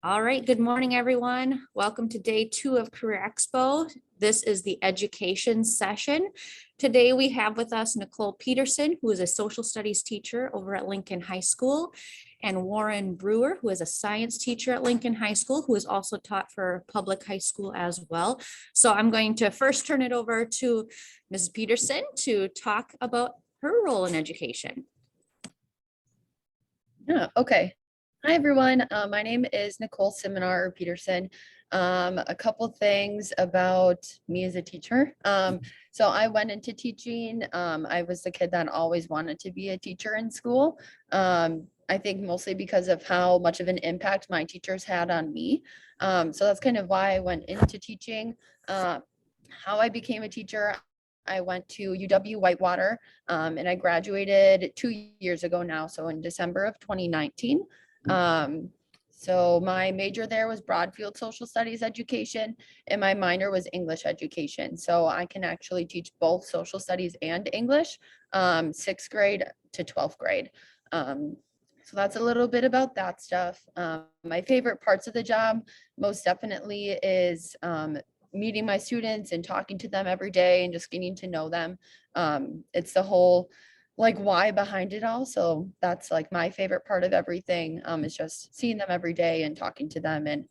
All right, good morning, everyone. Welcome to day 2 of Career Expo. This is the education session. Today we have with us Nicole Peterson, who is a social studies teacher over at Lincoln High School, and Warren Brewer, who is a science teacher at Lincoln High School, who is also taught for public high school as well. So I'm going to first turn it over to Mrs. Peterson to talk about her role in education. Yeah, okay. Hi, everyone. My name is Nicole Seminar Peterson. A couple things about me as a teacher. So I went into teaching. I was the kid that always wanted to be a teacher in school. I think mostly because of how much of an impact my teachers had on me. So that's kind of why I went into teaching. How I became a teacher, I went to UW Whitewater, and I graduated 2 years ago now, so in December of 2019. So my major there was Broadfield Social Studies Education, and my minor was English Education. So I can actually teach both social studies and English, 6th grade to 12th grade. So that's a little bit about that stuff. My favorite parts of the job most definitely is meeting my students and talking to them every day and just getting to know them. It's the whole like why behind it all. So that's like my favorite part of everything, is just seeing them every day and talking to them and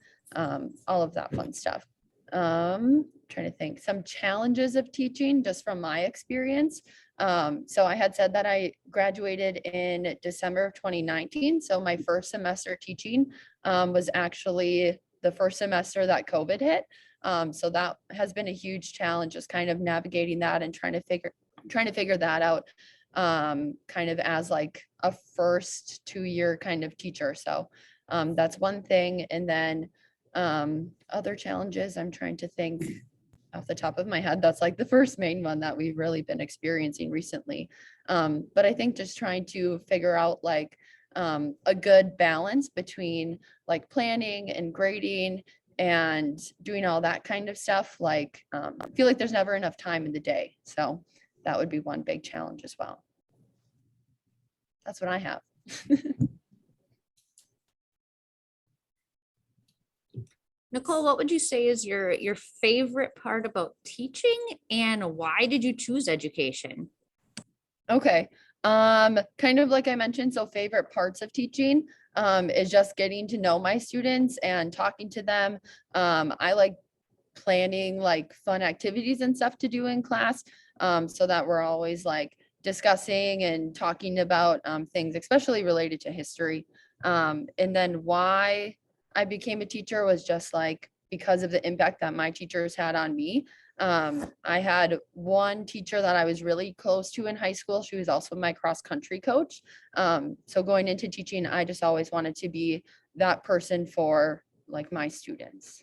all of that fun stuff. Trying to think some challenges of teaching just from my experience. So I had said that I graduated in December of 2019. So my first semester teaching was actually the first semester that COVID hit. So that has been a huge challenge, just kind of navigating that and trying to figure that out, kind of as like a first 2-year kind of teacher. So that's one thing. And then other challenges, I'm trying to think off the top of my head. That's like the first main one that we've really been experiencing recently. But I think just trying to figure out like a good balance between like planning and grading and doing all that kind of stuff. Like, I feel like there's never enough time in the day. So that would be one big challenge as well. That's what I have. Nicole, what would you say is your favorite part about teaching, and why did you choose education? Okay. Kind of like I mentioned, so favorite parts of teaching is just getting to know my students and talking to them. I like planning like fun activities and stuff to do in class, so that we're always like discussing and talking about things, especially related to history. And then why I became a teacher was just like because of the impact that my teachers had on me. I had one teacher that I was really close to in high school. She was also my cross country coach. So going into teaching, I just always wanted to be that person for like my students.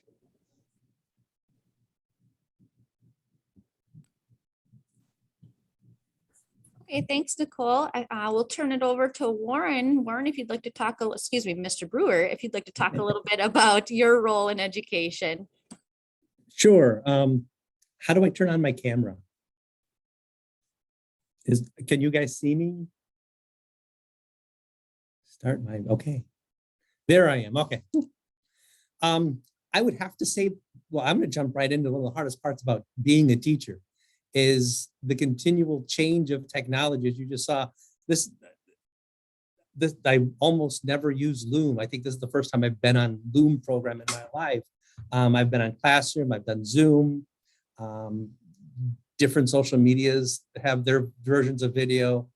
Okay, thanks, Nicole. I will turn it over to Warren. Warren, if you'd like to talk, excuse me, Mr. Brewer, if you'd like to talk a little bit about your role in education. Sure. How do I turn on my camera? Can you guys see me? Okay. There I am. Okay. I would have to say, well, I'm going to jump right into one of the hardest parts about being a teacher is the continual change of technology. As you just saw, this I almost never use Loom. I think this is the first time I've been on Loom program in my life. I've been on Classroom, I've done Zoom. Different social medias have their versions of video,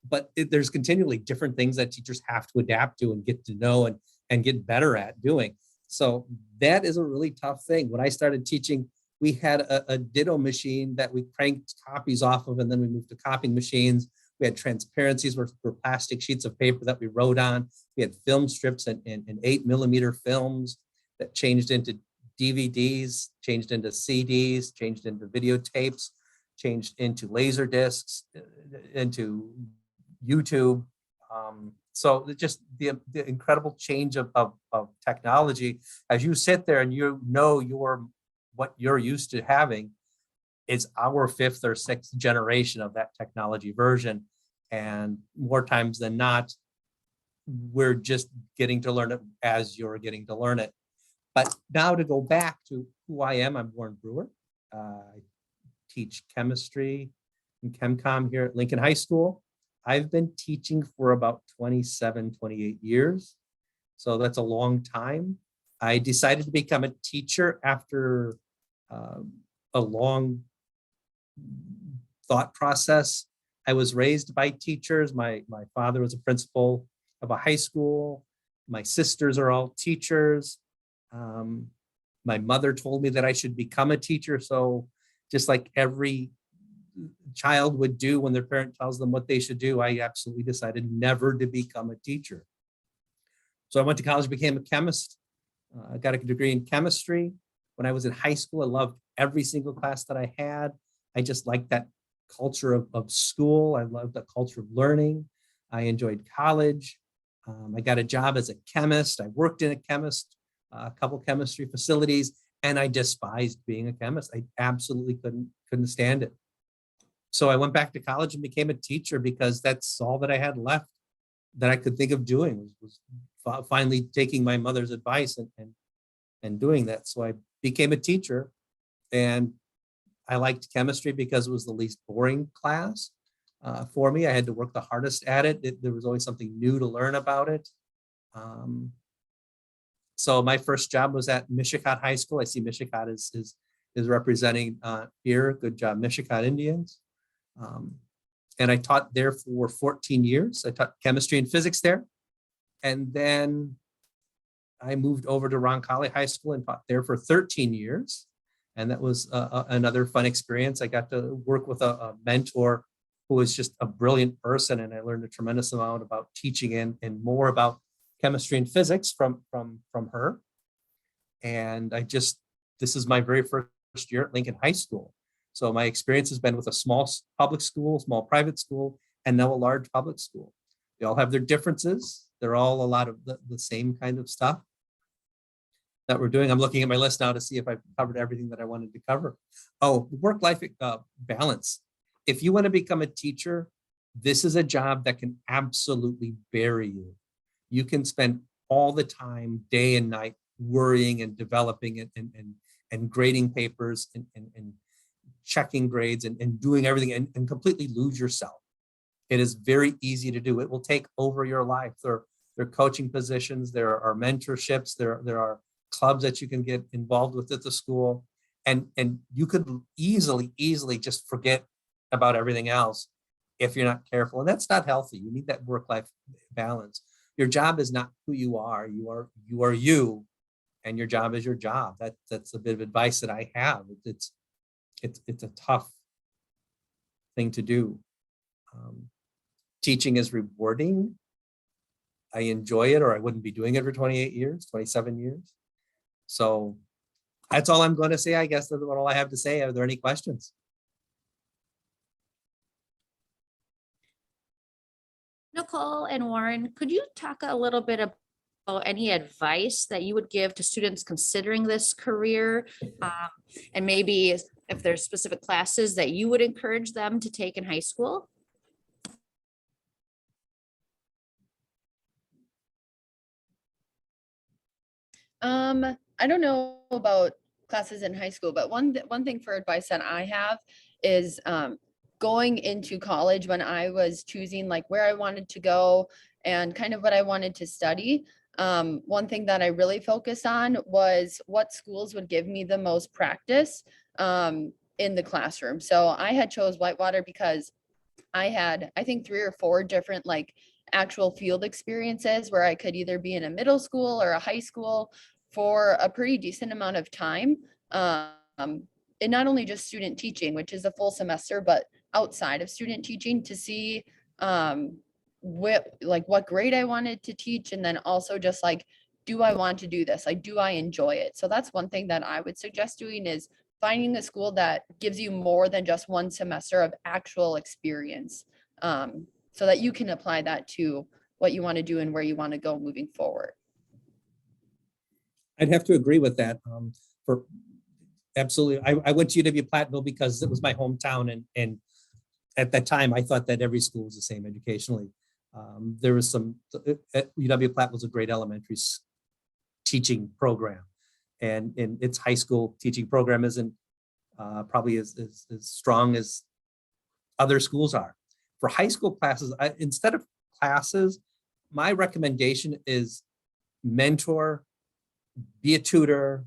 but there's continually different things that teachers have to adapt to and get to know and get better at doing. So that is a really tough thing. When I started teaching, we had a ditto machine that we cranked copies off of, and then we moved to copying machines. We had transparencies were plastic sheets of paper that we wrote on. We had film strips and 8mm films that changed into DVDs, changed into CDs, changed into videotapes, changed into laser discs, into YouTube. So just the incredible change of technology. As you sit there and you know what you're used to having is our 5th or 6th generation of that technology version. And more times than not, we're just getting to learn it as you're getting to learn it. But now to go back to who I am, I'm Warren Brewer. I teach chemistry and ChemCom here at Lincoln High School. I've been teaching for about 27, 28 years. So that's a long time. I decided to become a teacher after a long thought process. I was raised by teachers. My father was a principal of a high school. My sisters are all teachers. My mother told me that I should become a teacher. So just like every child would do when their parent tells them what they should do, I absolutely decided never to become a teacher. So I went to college, became a chemist. I got a degree in chemistry. When I was in high school, I loved every single class that I had. I just liked that culture of school. I loved the culture of learning. I enjoyed college. I got a job as a chemist. I worked in a couple chemistry facilities, and I despised being a chemist. I absolutely couldn't stand it. So I went back to college and became a teacher because that's all that I had left that I could think of doing was finally taking my mother's advice and doing that. So I became a teacher, and I liked chemistry because it was the least boring class for me. I had to work the hardest at it. There was always something new to learn about it. So my first job was at Mishicot High School. I see Mishicot is representing here. Good job, Mishicot Indians. And I taught there for 14 years. I taught chemistry and physics there. And then I moved over to Roncalli High School and taught there for 13 years. And that was another fun experience. I got to work with a mentor who was just a brilliant person. And I learned a tremendous amount about teaching and more about chemistry and physics from her. And this is my very first year at Lincoln High School. So my experience has been with a small public school, small private school, and now a large public school. They all have their differences. They're all a lot of the same kind of stuff that we're doing. I'm looking at my list now to see if I've covered everything that I wanted to cover. Oh, work-life balance. If you want to become a teacher, this is a job that can absolutely bury you. You can spend all the time, day and night, worrying and developing and grading papers and checking grades and doing everything and completely lose yourself. It is very easy to do. It will take over your life. There are coaching positions, there are mentorships, there are clubs that you can get involved with at the school. And you could easily just forget about everything else if you're not careful. And that's not healthy. You need that work-life balance. Your job is not who you are. You are you, and your job is your job. That's a bit of advice that I have. It's a tough thing to do. Teaching is rewarding. I enjoy it, or I wouldn't be doing it for 28 years, 27 years. So that's all I'm going to say. I guess that's all I have to say. Are there any questions? Nicole and Warren, could you talk a little bit about any advice that you would give to students considering this career? And maybe if there's specific classes that you would encourage them to take in high school? I don't know about classes in high school, but one thing for advice that I have is going into college when I was choosing like where I wanted to go and kind of what I wanted to study. One thing that I really focused on was what schools would give me the most practice in the classroom. So I had chose Whitewater because I had, I think, 3 or 4 different like actual field experiences where I could either be in a middle school or a high school for a pretty decent amount of time. And not only just student teaching, which is a full semester, but outside of student teaching to see what grade I wanted to teach. And then also just like, do I want to do this? Like, do I enjoy it? So that's one thing that I would suggest doing is finding a school that gives you more than just 1 semester of actual experience, so that you can apply that to what you want to do and where you want to go moving forward. I'd have to agree with that. Absolutely. I went to UW Platteville because it was my hometown, and at that time, I thought that every school was the same educationally. There was UW Platte was a great elementary teaching program, and its high school teaching program isn't probably as strong as other schools are. For high school classes, instead of classes, my recommendation is mentor, be a tutor,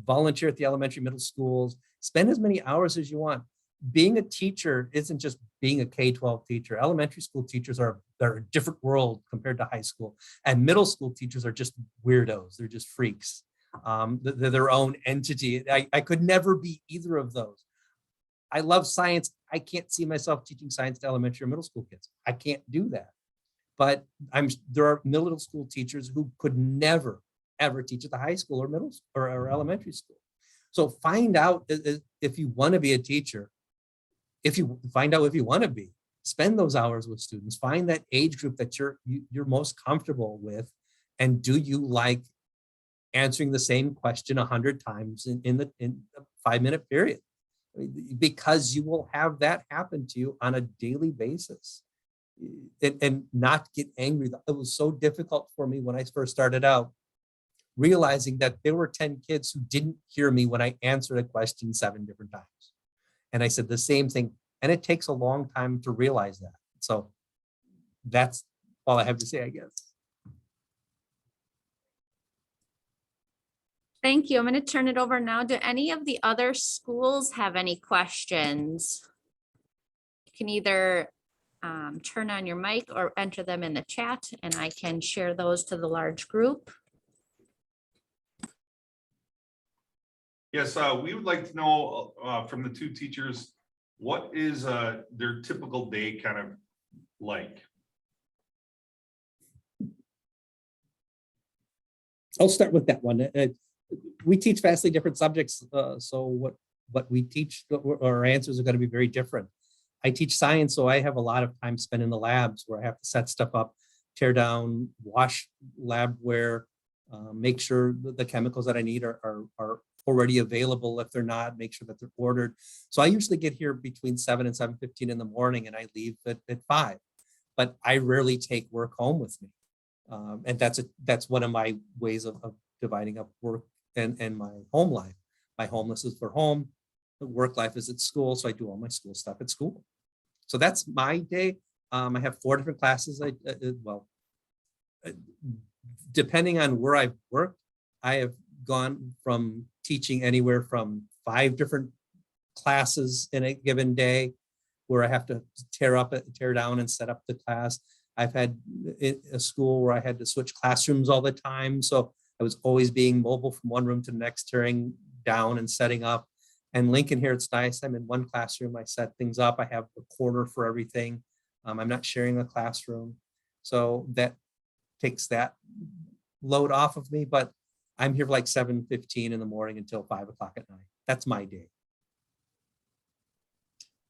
volunteer at the elementary, middle schools, spend as many hours as you want. Being a teacher isn't just being a K-12 teacher. Elementary school teachers are a different world compared to high school. And middle school teachers are just weirdos. They're just freaks. They're their own entity. I could never be either of those. I love science. I can't see myself teaching science to elementary or middle school kids. I can't do that. But there are middle school teachers who could never, ever teach at the high school or middle or elementary school. So find out if you want to be a teacher. If you find out if you want to be, spend those hours with students. Find that age group that you're most comfortable with, and do you like answering the same question 100 times in a 5-minute period? Because you will have that happen to you on a daily basis, and not get angry. It was so difficult for me when I first started out, realizing that there were 10 kids who didn't hear me when I answered a question 7 different times. And I said the same thing. And it takes a long time to realize that. So that's all I have to say, I guess. Thank you. I'm going to turn it over now. Do any of the other schools have any questions? You can either turn on your mic or enter them in the chat, and I can share those to the large group. Yes, we would like to know from the two teachers, what is their typical day kind of like? I'll start with that one. We teach vastly different subjects, so what we teach, our answers are going to be very different. I teach science, so I have a lot of time spent in the labs where I have to set stuff up, tear down, wash labware, make sure the chemicals that I need are already available. If they're not, make sure that they're ordered. So I usually get here between 7 and 7:15 in the morning, and I leave at 5. But I rarely take work home with me, and that's one of my ways of dividing up work and my home life. My home life is for home, the work life is at school, so I do all my school stuff at school. So that's my day. I have 4 different classes. Depending on where I've worked, I have gone from teaching anywhere from 5 different classes in a given day, where I have to tear down and set up the class. I've had a school where I had to switch classrooms all the time. So I was always being mobile from one room to the next, tearing down and setting up. And Lincoln here, it's nice. I'm in one classroom. I set things up. I have a corner for everything. I'm not sharing a classroom. So that takes that load off of me, but I'm here like 7:15 in the morning until 5 o'clock at night. That's my day.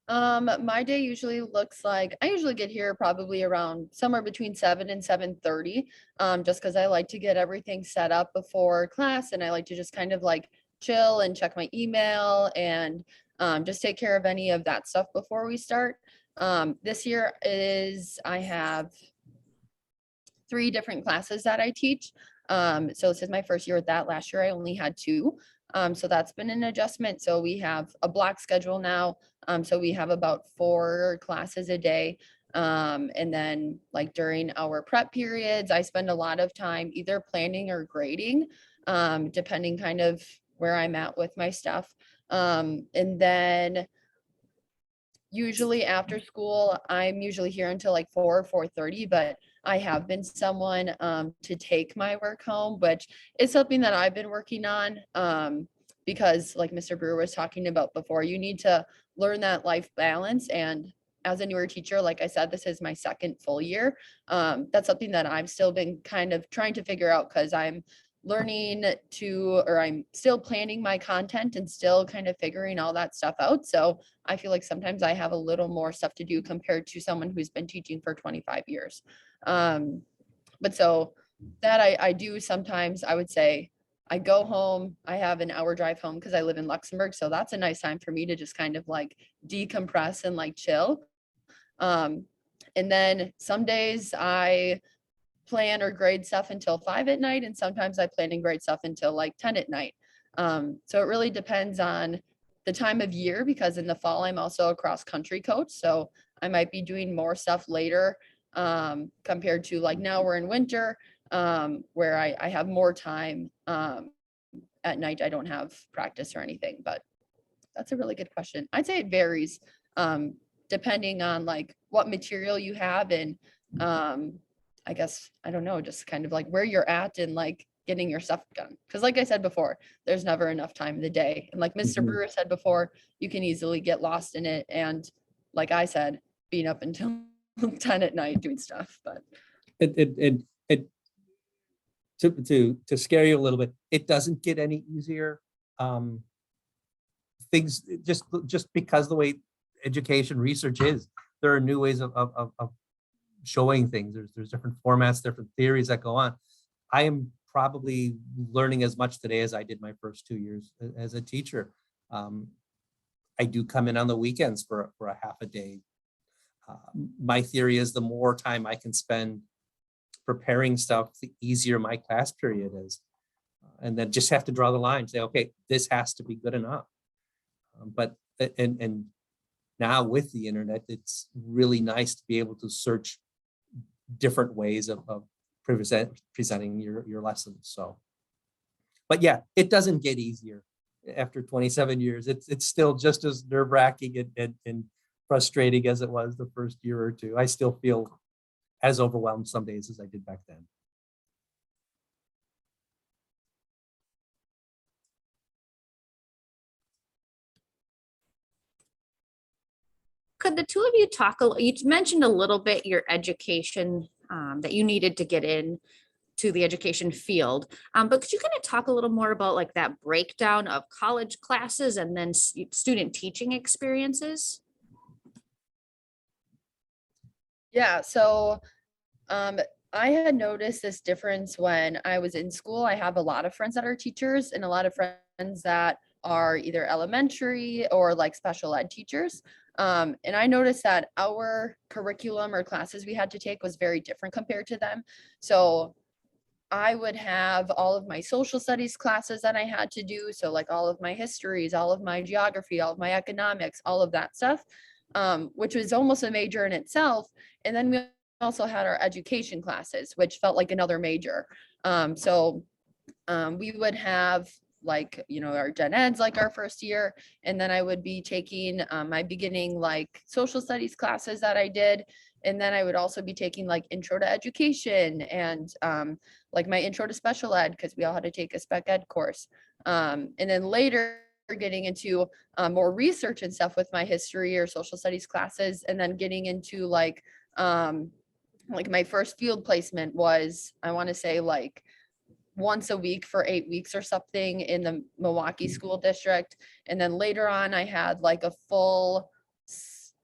My day usually looks like, I usually get here probably around somewhere between 7 and 7:30, just because I like to get everything set up before class, and I like to just kind of like chill and check my email and just take care of any of that stuff before we start. This year I have 3 different classes that I teach. So this is my first year with that. Last year I only had 2. So that's been an adjustment. So we have a block schedule now. So we have about 4 classes a day. And then like during our prep periods, I spend a lot of time either planning or grading, depending kind of where I'm at with my stuff. And then usually after school, I'm usually here until like 4 or 4:30, but I have been someone to take my work home, which is something that I've been working on, because like Mr. Brewer was talking about before, you need to learn that life balance. And as a newer teacher, like I said, this is my 2nd full year. That's something that I've still been kind of trying to figure out, because I'm I'm still planning my content and still kind of figuring all that stuff out. So I feel like sometimes I have a little more stuff to do compared to someone who's been teaching for 25 years. But so that I do sometimes, I would say I go home, I have an hour drive home because I live in Luxembourg. So that's a nice time for me to just kind of like decompress and like chill. And then some days I plan or grade stuff until 5 at night, and sometimes I plan and grade stuff until like 10 at night. So it really depends on the time of year, because in the fall I'm also a cross country coach, so I might be doing more stuff later compared to like now we're in winter, where I have more time. At night I don't have practice or anything, but that's a really good question. I'd say it varies depending on like what material you have, and I guess, I don't know, just kind of like where you're at and like getting your stuff done. Because like I said before, there's never enough time in the day. And like Mr. Mhm. Brewer said before, you can easily get lost in it. And like I said, being up until 10 at night doing stuff, but It to scare you a little bit, it doesn't get any easier. Things just because the way education research is, there are new ways of showing things. There's different formats, different theories that go on. I am probably learning as much today as I did my first 2 years as a teacher. I do come in on the weekends for a half a day. My theory is the more time I can spend preparing stuff, the easier my class period is. And then just have to draw the line, say, okay, this has to be good enough. But now with the internet, it's really nice to be able to search different ways of presenting your lessons. So, but yeah, it doesn't get easier after 27 years. It's still just as nerve-wracking and frustrating as it was the first year or two. I still feel as overwhelmed some days as I did back then. Could the two of you talk, you mentioned a little bit your education that you needed to get in to the education field. But could you kind of talk a little more about like that breakdown of college classes and then student teaching experiences? yeah, so I had noticed this difference when I was in school. I have a lot of friends that are teachers and a lot of friends that are either elementary or like special ed teachers. And I noticed that our curriculum or classes we had to take was very different compared to them. So I would have all of my social studies classes that I had to do. So like all of my histories, all of my geography, all of my economics, all of that stuff, which was almost a major in itself. And then we also had our education classes, which felt like another major. We would have like, our gen eds like our first year. And then I would be taking my beginning like social studies classes that I did. And then I would also be taking like intro to education and like my intro to special ed, because we all had to take a spec ed course. And then later getting into more research and stuff with my history or social studies classes, and then getting into like my first field placement was, I want to say like once a week for 8 weeks or something in the Milwaukee school district. And then later on, I had like a full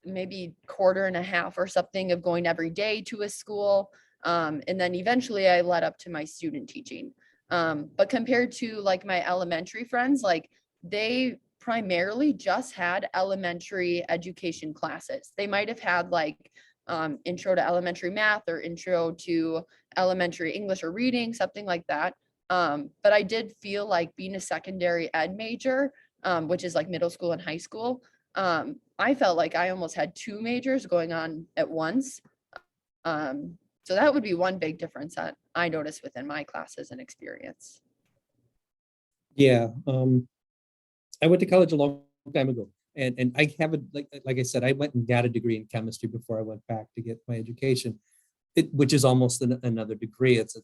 maybe quarter and a half or something of going every day to a school. And then eventually I led up to my student teaching. But compared to like my elementary friends, like they primarily just had elementary education classes. They might have had like intro to elementary math or intro to elementary English or reading, something like that. But I did feel like being a secondary ed major, which is like middle school and high school, I felt like I almost had two majors going on at once. So that would be one big difference that I noticed within my classes and experience. Yeah, I went to college a long time ago, and I have like I said, I went and got a degree in chemistry before I went back to get my education, which is almost another degree. It's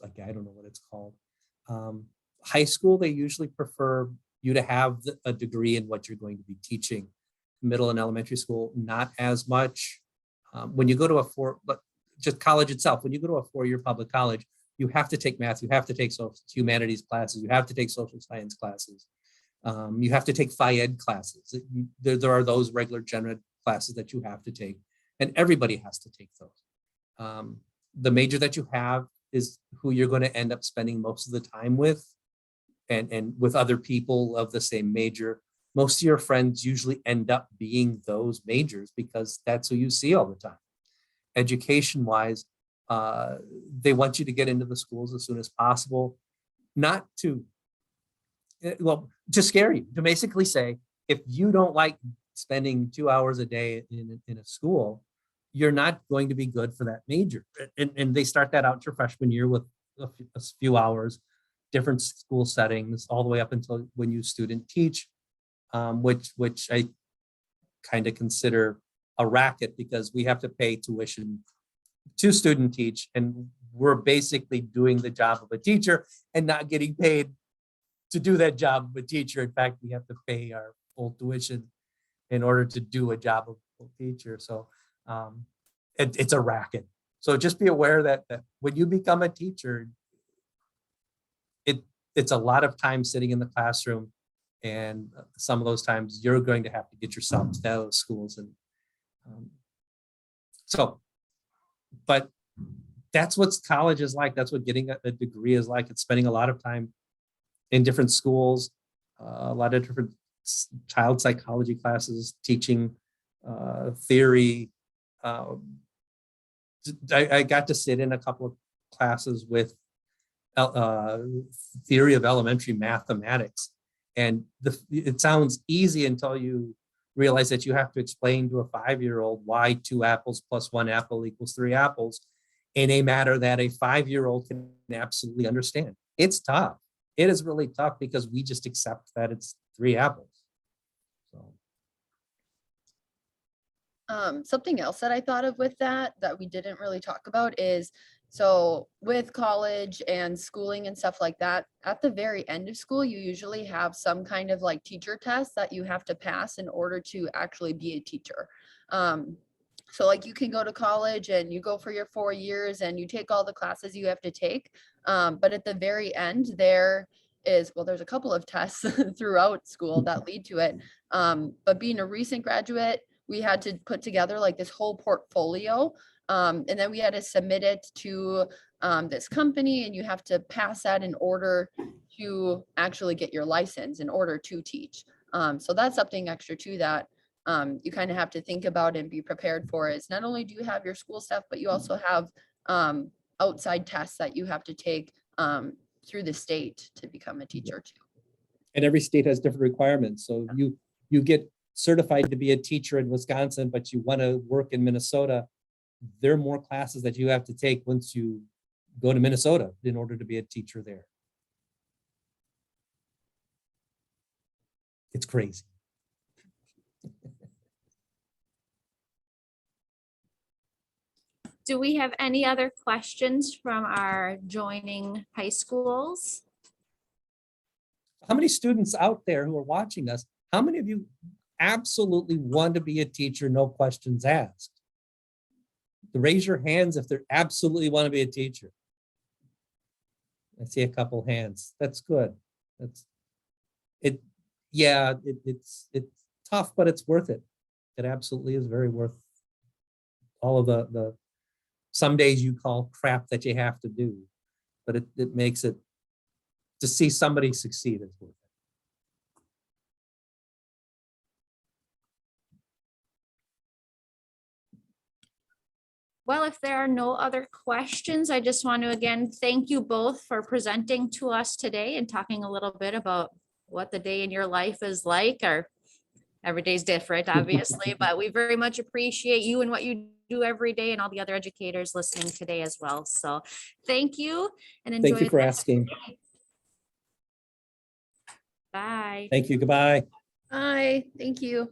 like, I don't know what it's called. High school, they usually prefer you to have a degree in what you're going to be teaching. Middle and elementary school, not as much. When you go to just college itself, when you go to a 4-year public college, you have to take math, you have to take social humanities classes, you have to take social science classes. You have to take Phi-Ed classes. There are those regular gen ed classes that you have to take, and everybody has to take those. The major that you have is who you're going to end up spending most of the time with, and with other people of the same major. most of your friends usually end up being those majors because that's who you see all the time. Education wise, they want you to get into the schools as soon as possible, not to, well, to scare you, to basically say, if you don't like spending 2 hours a day in a school, you're not going to be good for that major. And they start that out your freshman year with a few hours, different school settings, all the way up until when you student teach, which I kind of consider a racket because we have to pay tuition to student teach, and we're basically doing the job of a teacher and not getting paid to do that job of a teacher. In fact, we have to pay our full tuition in order to do a job of a teacher. So it's a racket. So just be aware that when you become a teacher, it's a lot of time sitting in the classroom, and some of those times you're going to have to get yourself to those schools. And but that's what college is like. That's what getting a degree is like. It's spending a lot of time in different schools, a lot of different child psychology classes, teaching theory. I got to sit in a couple of classes with theory of elementary mathematics. And it sounds easy until you realize that you have to explain to a 5-year-old why 2 apples plus 1 apple equals 3 apples in a matter that a 5-year-old can absolutely understand. It's tough. It is really tough because we just accept that it's 3 apples. So. Something else that I thought of with that we didn't really talk about is, so with college and schooling and stuff like that, at the very end of school, you usually have some kind of like teacher test that you have to pass in order to actually be a teacher. So like you can go to college and you go for your 4 years and you take all the classes you have to take. But at the very end, there's a couple of tests throughout school that lead to it. But being a recent graduate, we had to put together like this whole portfolio. And then we had to submit it to this company, and you have to pass that in order to actually get your license, in order to teach. So that's something extra too that you kind of have to think about and be prepared for, is not only do you have your school stuff, but you also have outside tests that you have to take through the state to become a teacher too. And every state has different requirements. So you get certified to be a teacher in Wisconsin, but you want to work in Minnesota, there are more classes that you have to take once you go to Minnesota in order to be a teacher there. It's crazy. Do we have any other questions from our joining high schools? How many students out there who are watching us, how many of you absolutely want to be a teacher, no questions asked? Raise your hands if they absolutely want to be a teacher. I see a couple hands. That's good. It's tough, but it's worth it. It absolutely is very worth all of the some days you call crap that you have to do, but it makes it, to see somebody succeed is worth it. Well, if there are no other questions, I just want to again thank you both for presenting to us today and talking a little bit about what the day in your life is like. Or every day is different, obviously, but we very much appreciate you and what you do every day, and all the other educators listening today as well. So thank you, and enjoy. Thank you for asking. Bye. Thank you. Goodbye. Bye. Thank you.